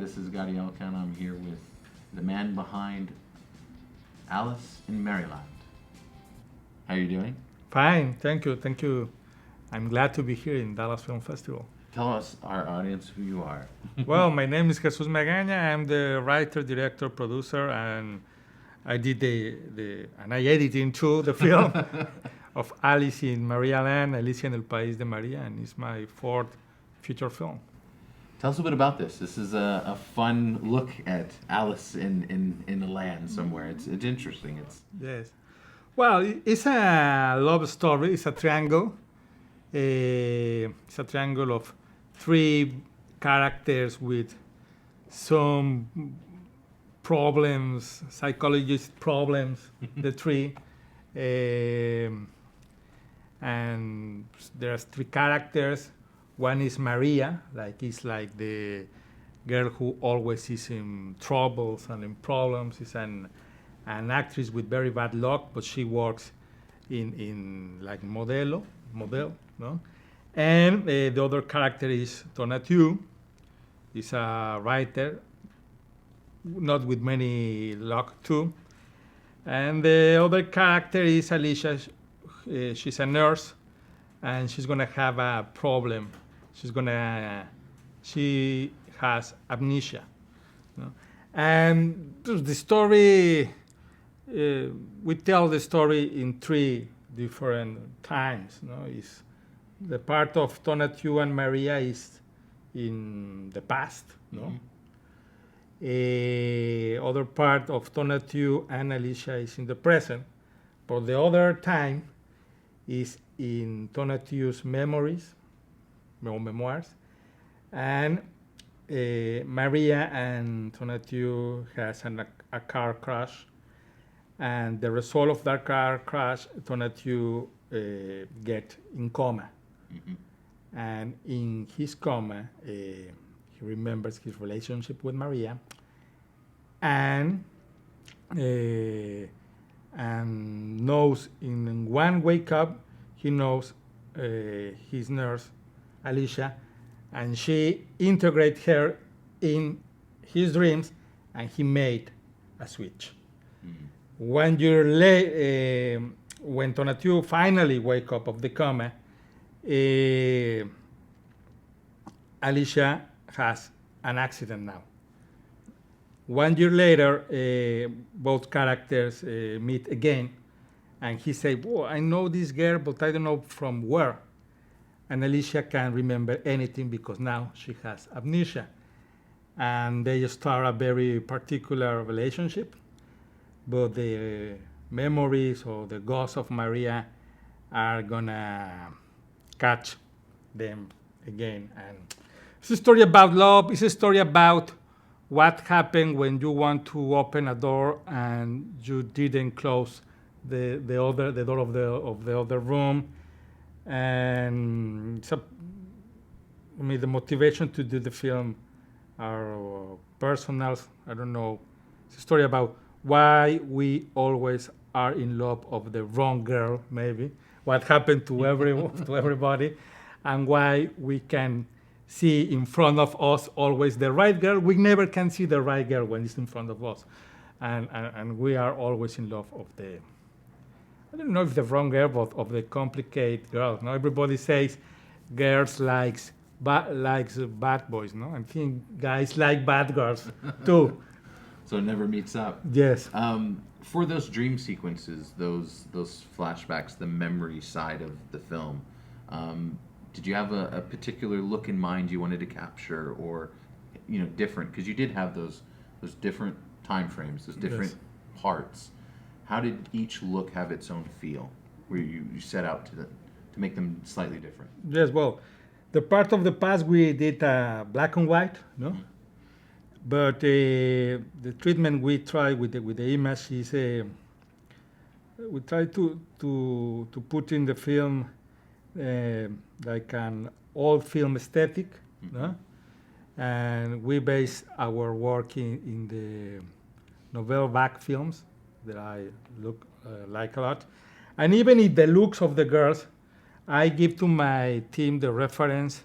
this is Gadiel Khan. I'm here with the man behind Alice in Maryland. How are you doing? Fine, thank you. I'm glad to be here in Dallas Film Festival. Tell us, our audience, who you are. Well, my name is Jesus Magana. I'm the writer, director, producer, and I did and I edited too the film of Alice in MARIALAND, Alicia en el País de María, and it's my fourth feature film. Tell us a bit about this. This is a fun look at Alice in the land somewhere. It's interesting. Yes. Well, it's a love story. It's a triangle. It's a triangle of three characters with some problems, psychologist problems, the three. And there's three characters. One is Maria, it's like the girl who always is in troubles and in problems. Is an actress with very bad luck, but she works in like model, no? And the other character is Tonatiuh. He's a writer, not with many luck too. And the other character is Alicia. She's a nurse, and she's gonna have a problem. She has amnesia. No? And the story, we tell the story in three different times. No? It's the part of Tonatiuh and Maria is in the past. No? Other part of Tonatiuh and Alicia is in the present. But the other time is in Tonatiuh's memories, memoirs, and Maria and Tonatiuh has a car crash, and the result of that car crash, Tonatiuh get in coma, and in his coma, he remembers his relationship with Maria, and knows in one wake up, he knows his nurse, Alicia, and she integrates her in his dreams, and he made a switch. 1 year later, when Tonatiuh finally wake up of the coma, Alicia has an accident now. 1 year later, both characters meet again, and he said, "Oh, I know this girl, but I don't know from where." And Alicia can't remember anything because now she has amnesia. And they start a very particular relationship, but the memories or the ghosts of Maria are gonna catch them again. And it's a story about love. It's a story about what happened when you want to open a door and you didn't close the door of the other room. And the motivation to do the film are personal. I don't know. It's a story about why we always are in love of the wrong girl, maybe. What happened to to everybody, and why we can see in front of us always the right girl. We never can see the right girl when it's in front of us, and we are always in love of the. I don't know if the wrong girl, but of the complicated girls. No, everybody says girls likes bad boys. No, I think guys like bad girls too. So it never meets up. Yes. For those dream sequences, those flashbacks, the memory side of the film, did you have a particular look in mind you wanted to capture, or different? Because you did have those different time frames, those different parts. How did each look have its own feel, where you set out to make them slightly different? Yes, well, the part of the past we did black and white, no? But the treatment we try with the image is we try to put in the film like an old film aesthetic, no? And we base our work in the Nouvelle Vague films that I like a lot. And even in the looks of the girls, I give to my team the reference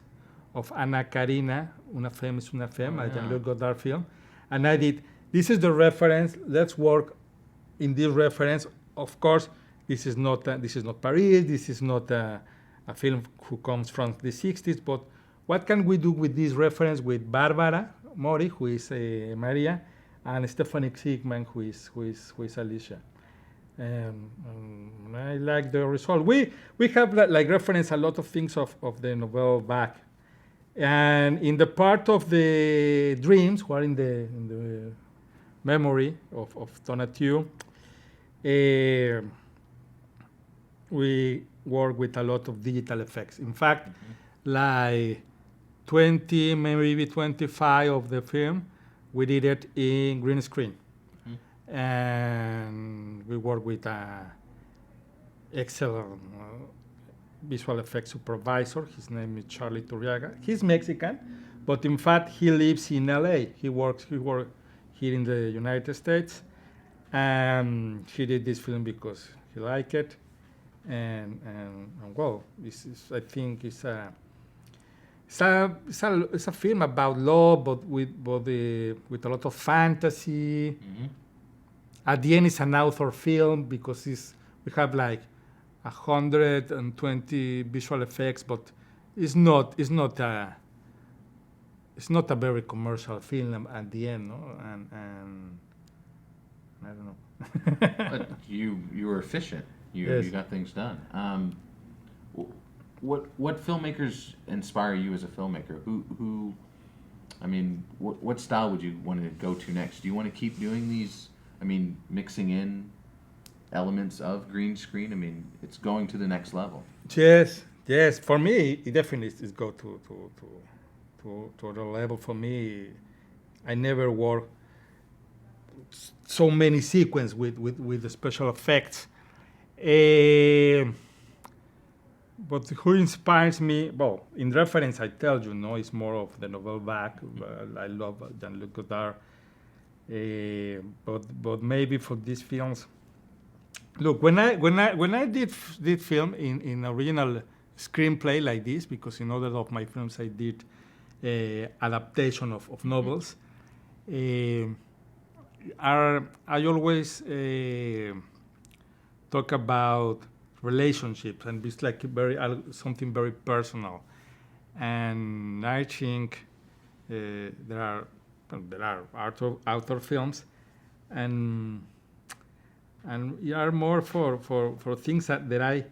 of Anna Karina, Una Femme is Una Femme, a Jean-Luc Godard film. And I did, this is the reference, let's work in this reference. Of course, this is not Paris, this is not a film who comes from the 60s, but what can we do with this reference with Barbara Mori, who is Maria, and Stephanie Sigman, who is Alicia. I like the result. We have like reference a lot of things of the novel back, and in the part of the dreams, who are in the memory of Tonatiuh, we work with a lot of digital effects. In fact, like 20, maybe 25 of the film, we did it in green screen. And we work with an excellent visual effects supervisor. His name is Charlie Turriaga. He's Mexican, but in fact he lives in LA. He works here in the United States, and he did this film because he liked it. And well, this is, I think it's a film about love, but with a lot of fantasy. At the end, it's an author film because we have like 120 visual effects, but it's not a very commercial film at the end, no? And I don't know. But you were efficient. Yes. You got things done. What filmmakers inspire you as a filmmaker? Who I mean, what style would you want to go to next? Do you want to keep doing these? I mean, mixing in elements of green screen. I mean, it's going to the next level. Yes. For me, it definitely is go to the level. For me, I never work so many sequences with the special effects. But who inspires me? Well, in reference, I tell you, no, it's more of the novel back. I love Jean-Luc Godard. But maybe for these films, look, when I did film in original screenplay like this, because in other of my films I did adaptation of novels. I always talk about relationships, and it's like something very personal. And I think there are author films, and are more for things that I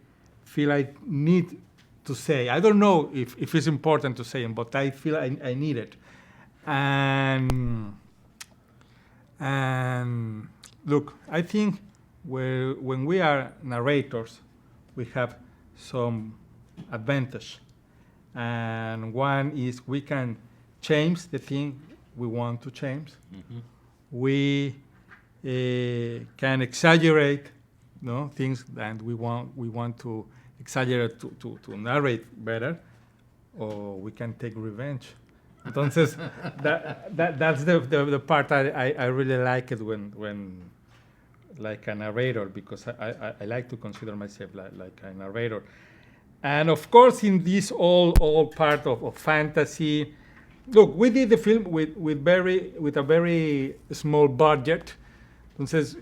feel I need to say. I don't know if it's important to say them, but I feel I need it. And look, I think when we are narrators, we have some advantage. And one is we can change the thing we want to change. Mm-hmm. We can exaggerate, things that we want to exaggerate to narrate better, or we can take revenge. Entonces, that's the part I really like it when like a narrator, because I like to consider myself like a narrator. And of course, in this all part of fantasy, look, we did the film with a very small budget. Entonces,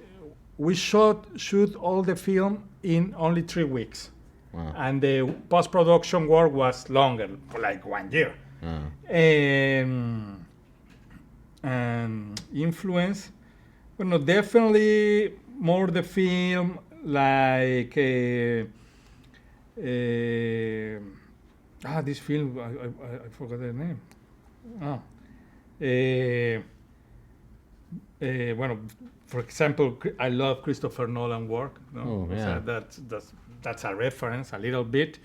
we shoot all the film in only 3 weeks. Wow. And the post-production work was longer, for like 1 year. And influence, definitely more the film like this film, I forgot the name. For example, I love Christopher Nolan work. Oh, yeah. So that's a reference a little bit.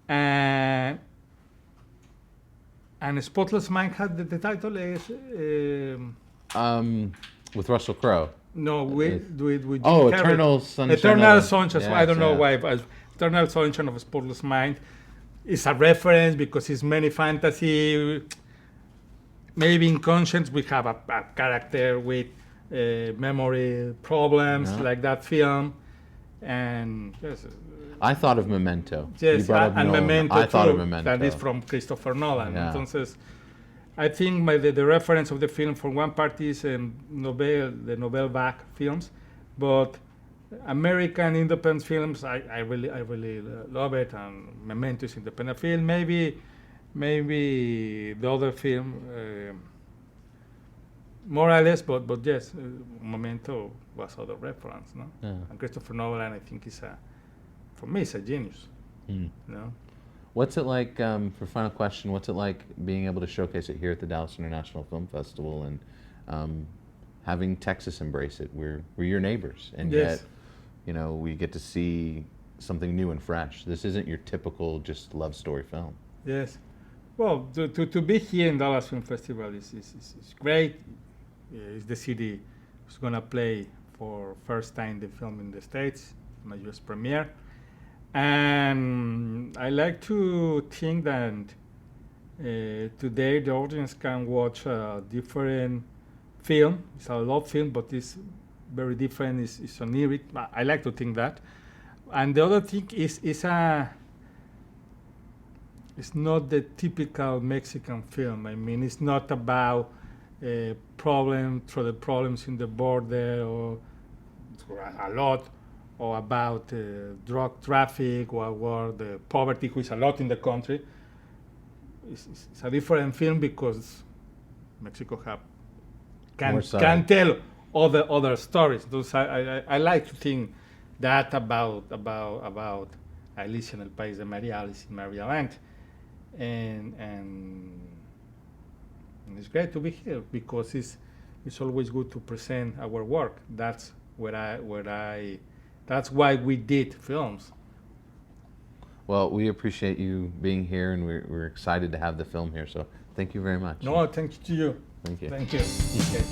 And Spotless Mind had the title is with Russell Crowe. No, with Eternal Sunshine. Eternal Sunshine. Yes, I don't know why, but Eternal Sunshine of a Spotless Mind is a reference because it's many fantasy. Maybe in Conscience we have a character with memory problems, like that film. And yes, I thought of Memento. Yes, and Memento I thought of too. Memento. That is from Christopher Nolan. Yeah. Entonces, I think the reference of the film for one part is the Nouvelle Vague films, but American independent films, I really love it, and Memento is independent film. Maybe the other film, more or less, but yes, Memento was other reference, no? Yeah. And Christopher Nolan, I think, for me, is a genius, Mm. you know? What's it like, for final question, what's it like being able to showcase it here at the Dallas International Film Festival and having Texas embrace it? We're your neighbors, and Yes. yet, we get to see something new and fresh. This isn't your typical just love story film. Yes. Well, to be here in Dallas Film Festival is great. It's the city who's going to play for first time the film in the States, my US premiere. And I like to think that today the audience can watch a different film. It's a love film, but it's very different. It's oniric. I like to think that. And the other thing is it's not the typical Mexican film. I mean, it's not about the problems in the border or a lot, or about drug traffic or the poverty, which is a lot in the country. It's a different film because Mexico can tell other stories. Those I like to think that about Alicia en el País de María, Alice in Marialand, and it's great to be here because it's always good to present our work. That's that's why we did films. Well, we appreciate you being here, and we're excited to have the film here. So thank you very much. No, thank you to you. Thank you. Thank you. Okay.